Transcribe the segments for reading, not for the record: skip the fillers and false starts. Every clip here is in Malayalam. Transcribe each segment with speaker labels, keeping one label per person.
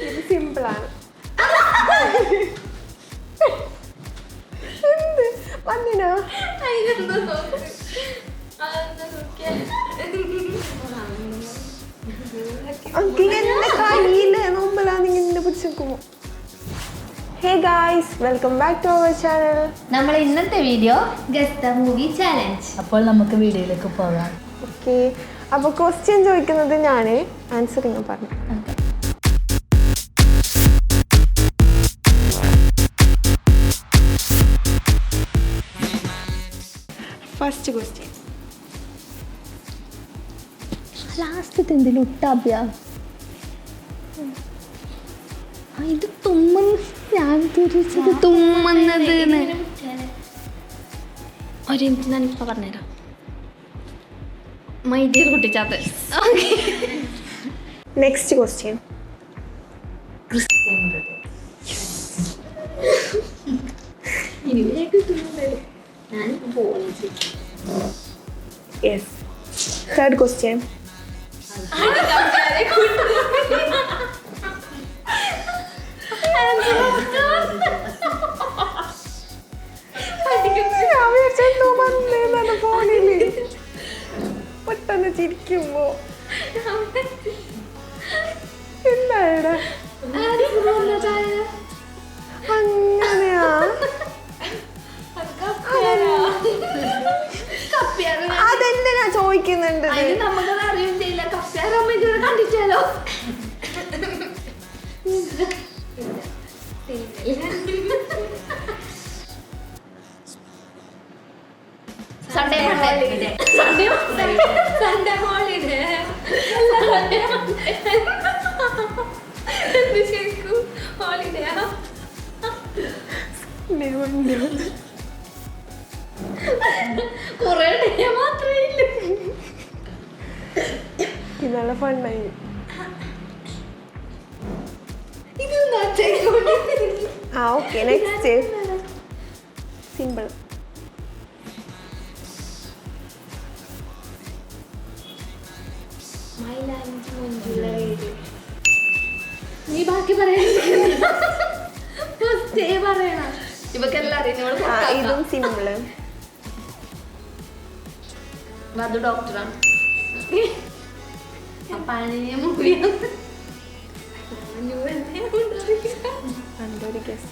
Speaker 1: ഇത് സിമ്പിളാണ്. വന്നിനോ മുമ്പിലാന്നിങ്ങനെ പിടിച്ചേക്കുമോ? Hey guys, welcome back to our channel.
Speaker 2: നമ്മൾ ഇന്നത്തെ video guess the movie challenge.
Speaker 3: അപ്പോൾ നമുക്ക് വീഡിയോയിലേക്ക് പോകാം.
Speaker 1: ഓക്കെ, അപ്പോൾ ക്വസ്റ്റ്യൻ ചോദിക്കുന്നത് ഞാൻ, ആൻസറിങ് പറഞ്ഞു. ഫസ്റ്റ് ക്വസ്റ്റ്യൻ,
Speaker 2: ലാസ്റ്റത്തെ എന്തെങ്കിലും ഉട്ടാബ്യാ ഇത് തുമ്മുന്ന, ഞാൻ തിരിച്ചത് തുമ്മുന്നത് ഒരു മിനിറ്റ് ഞാൻ ഇപ്പൊ പറഞ്ഞുതരാം. My dear Kuttichatha.
Speaker 1: Next question, yes. Third question, പെട്ടെന്ന് ചിരിക്കുമ്പോ എന്താ അങ്ങനെയാ? അതെന്നെ ഞാൻ ചോദിക്കുന്നുണ്ട്.
Speaker 2: നമുക്കത് അറിയും ചെയ്യില്ല. കപ്പ്യാരമ്മ ഇതുവരെ കണ്ടിട്ടാലോ? സൺഡേ ഹോളിഡേ, സൺഡേ ഹോളിഡേ എന്ത് ശരിക്കും ഹോളിഡേയാ? കുറേ ഡേ മാത്രമേ ഇല്ല.
Speaker 1: നല്ല ഫണ്ണായി. ആ ഓക്കെ, നെക്സ്റ്റ് സിമ്പിൾ.
Speaker 2: നീ ബാക്കി പറയണം. ഇവക്കെല്ലാം അറിയാം.
Speaker 1: ഇതും സിമ്പിള്.
Speaker 2: അത് ഡോക്ടറാണ്. പഴയ മൂവിയാണ്.
Speaker 1: ഒരു ഗസ്.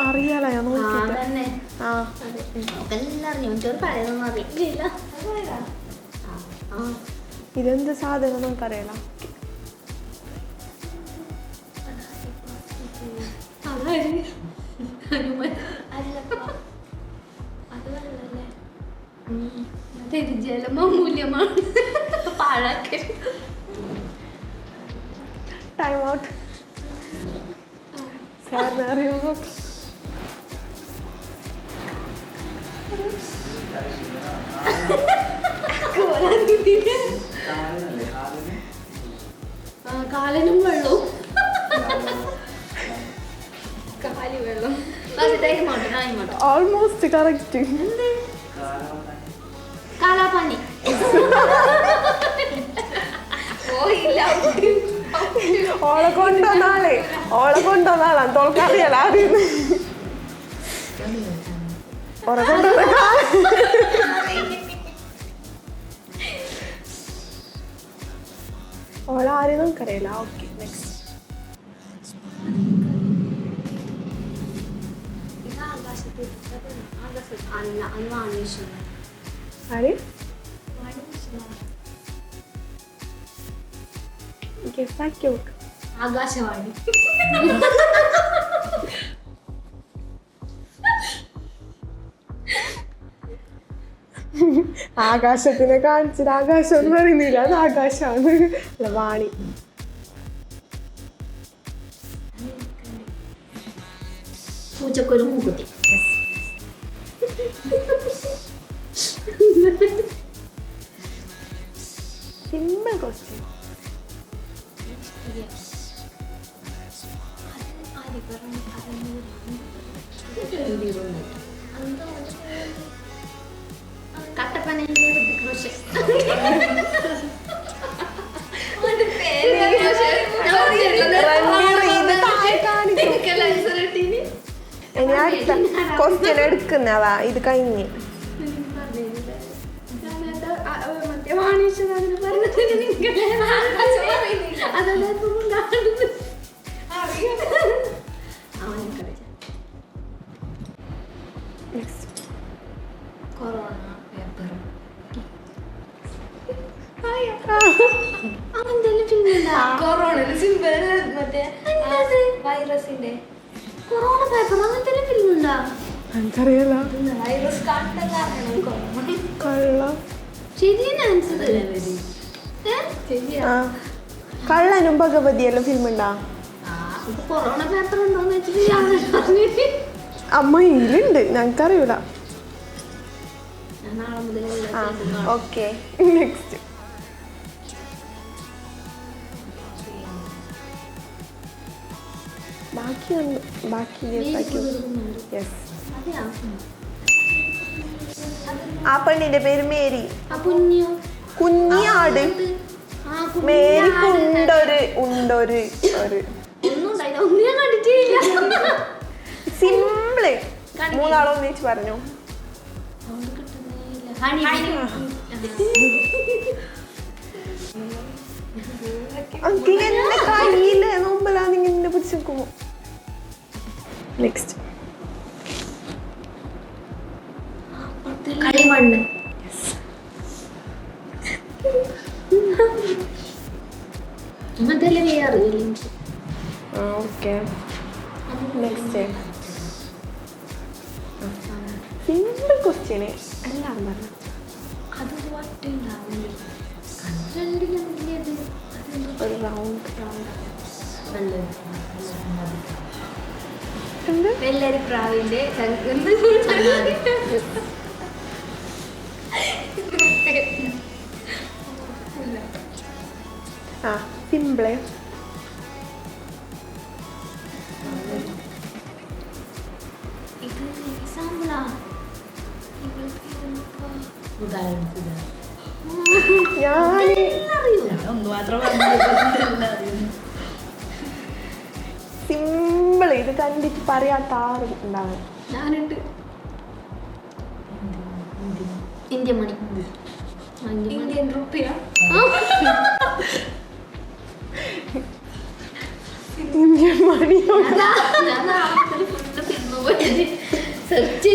Speaker 1: അറിയാലോ ഞാൻ നോക്കിയിട്ട്. ആ ഇതെന്ത് സാധനം നമുക്കറിയാലോ.
Speaker 2: ജലമൂല്യമാണ്. പാഴാക്കൽ.
Speaker 1: Time out. സാറിന് അറിയുമോ?
Speaker 2: കാലനും വെള്ളവും കാലി വെള്ളം.
Speaker 1: Almost correct.
Speaker 2: കാലാപാനി.
Speaker 1: ഓളെ കൊണ്ടുവന്നാളാണ് തോൽക്കറിയാലോ. ഓളെ കൊണ്ടുവന്ന ഓളെ ആരും നമുക്കറിയില്ല. Okay, next. ആര്? ഗസാക്കി നോക്ക്.
Speaker 2: ആകാശവാണി.
Speaker 1: ആകാശത്തിനെ കാണിച്ചിട്ട് ആകാശം ഒന്നും പറയുന്നില്ല. അത് ആകാശമാണ്. അല്ല, വാണി.
Speaker 2: പൂച്ചക്കൊരു മൂക്കുത്തി.
Speaker 1: Simple question.
Speaker 2: കട്ടപ്പനയിലെ കൃഷി
Speaker 1: ഇനി അടുത്ത ക്വസ്റ്റ്യൻ എടുക്കുന്നവാ ഇത് കഴിഞ്ഞ്
Speaker 2: കൊറോണ പേപ്പർ അങ്ങനത്തെ
Speaker 3: കൊറോണ സിമ്പിൾ മറ്റേ വൈറസിന്റെ
Speaker 2: കൊറോണ പേപ്പർ അങ്ങനത്തെ ഫിലിം ഉണ്ടോ?
Speaker 1: എനിക്കറിയില്ല.
Speaker 3: വൈറസ് കാണില്ല
Speaker 1: കള്ളം
Speaker 2: ശരിയാണ് ആൻസർ.
Speaker 1: ആ കള്ളനും ഭഗവതിയെല്ലാം ഫിലിം ഉണ്ടാ?
Speaker 2: കൊറോണ പേപ്പർ ഉണ്ടോന്ന് വെച്ചിട്ട് ഞാൻ പറഞ്ഞിട്ട്
Speaker 1: അമ്മ ഇതിലുണ്ട്, ഞങ്ങൾക്കറിയൂല.
Speaker 2: നാളെ മുതൽ
Speaker 1: ഓക്കെ നെക്സ്റ്റ്. ബാക്കി യെസ്. ആ പെണ്ണിന്റെ പേര് മേരി. കുഞ്ഞിയാട്. മേരിക്ക് ഉണ്ടൊരു സിമ്പിള്. മൂന്നാളും ഒന്നിച്ച് പറഞ്ഞു. എന്നെ കയ്യില് നോമ്പലാന്ന് ഇങ്ങനെ പിടിച്ചു നിൽക്കുമോ. നെക്സ്റ്റ്
Speaker 2: കളിമണ്ണ്. അതല്ലേ അറിയില്ല.
Speaker 1: Okay next. സിമ്പിൾ ക്വസ്റ്റ്യന് എല്ലാം പറഞ്ഞു.
Speaker 2: അതൊരു വട്ടുണ്ടാവില്ല. രണ്ടിലും വലിയത്
Speaker 1: ഒരു റൗണ്ട്
Speaker 2: വെള്ളരി പ്രാവിന്റെ
Speaker 1: ആ സിമ്പിള്. സിമ്പിള്. ഇത് കണ്ടിട്ട് പറയാത്ത ആരും ഉണ്ടാവും.
Speaker 2: ഞാനുണ്ട്. Indian money.
Speaker 3: ഇന്ത്യൻ റുപ്പിയ.
Speaker 1: ഇന്ത്യൻ മണി
Speaker 2: സെർച്ച്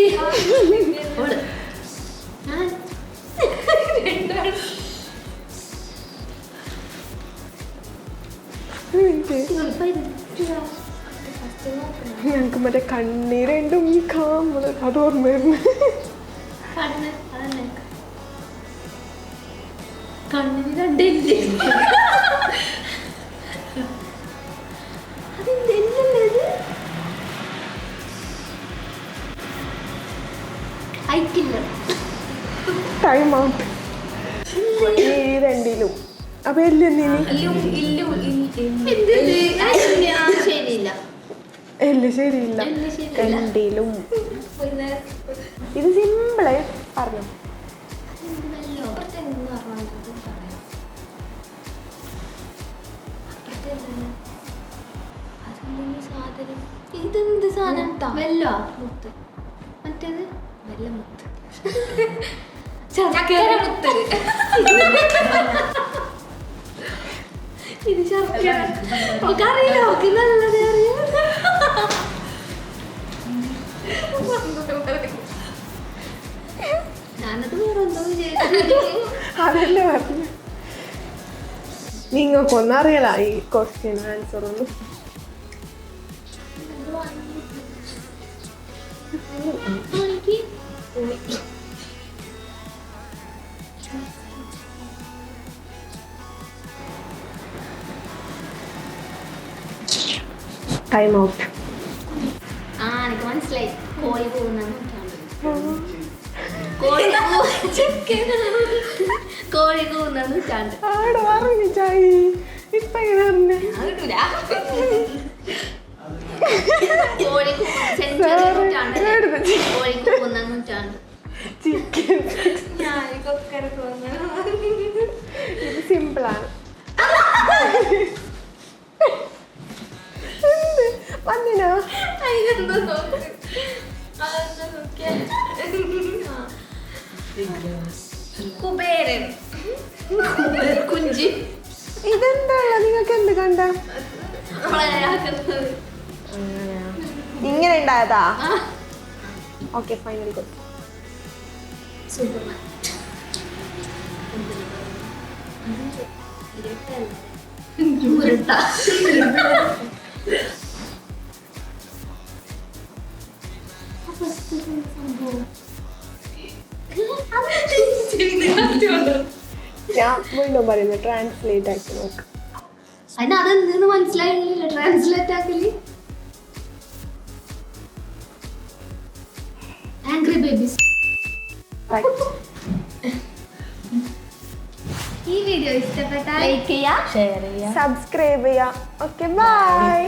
Speaker 1: ഞങ്ങക്ക് മറ്റേ കണ്ണീരണ്ടും ഈ കാമത് അത് ഓർമ്മയായിരുന്നു.
Speaker 2: കണ്ണിന് കണ്ടില്ലേ അയക്കില്ല.
Speaker 1: Time out. ഈ രണ്ടിലും അപ്പൊ എല്ലാം
Speaker 2: ശരിയില്ല.
Speaker 1: എല്ലാം ശരിയില്ല. രണ്ടിലും ഇത് സിമ്പിള് പറഞ്ഞു.
Speaker 2: ഇതെന്ത് സാധനം? വെല്ലോ മുത്ത്. മറ്റേത് വെല്ലമുത്ത്.
Speaker 3: ചക്കരമുത്ത്.
Speaker 2: ഇത് ശർക്കര. അറിയോ? നല്ലത് അറിയാം. ഞാനത് വേറെന്തോ ചെയ്തു.
Speaker 1: അതല്ലേ പറഞ്ഞു. നിങ്ങൾക്കൊന്നും അറിയില്ല ഈ ക്വസ്റ്റ്യൻ ആൻസർ ഒന്നും. Time out.
Speaker 2: എനിക്ക് മനസ്സിലായി. കോഴി പോകുന്നതാണ്. കോഴി കൂന്നാന്ന് ചാണ്ട്
Speaker 1: ആടെ പറഞ്ഞു ചായി. ഇപ്പൊ എങ്ങനെ അറിഞ്ഞേ?
Speaker 2: കോഴി ചാണ്ട് കോഴിക്ക് പോകുന്ന നൂറ്റാണ്ട്
Speaker 1: ചിക്കൻ
Speaker 3: ഞാൻ കൊക്കര തോന്നുന്നു.
Speaker 1: ഇത് സിമ്പിളാണ്. വന്നിനോ?
Speaker 3: അതിനെന്തോ നോക്ക്. അതെന്താ നോക്കിയാ? ആ. കുബേരൻ.
Speaker 2: കുഞ്ചി
Speaker 1: ഇതെന്താ നിങ്ങൾക്ക് എന്ത് കണ്ട?
Speaker 3: വളരാക്കുന്നത്.
Speaker 1: ഇങ്ങനെ ഉണ്ടായതാ? ഓക്കെ ഫൈനലി കൊടുത്തു.
Speaker 2: സൂപ്പർമാൻ ഉരുട്ട
Speaker 1: ഞാൻ വീണ്ടും പറയുന്നു, ട്രാൻസ്ലേറ്റ് ആക്കി നോക്ക്.
Speaker 2: അതിന് അതെന്തെന്ന് മനസ്സിലായില്ല. ട്രാൻസ്ലേറ്റ് ആക്കല് ആംഗ്രി ബേബീസ്.
Speaker 3: ഈ വീഡിയോ ഇഷ്ടപ്പെട്ടാൽ
Speaker 2: ലൈക്ക് ചെയ്യാ,
Speaker 3: ഷെയർ ചെയ്യാം.
Speaker 1: സബ്സ്ക്രൈബ് ചെയ്യാം. Okay by.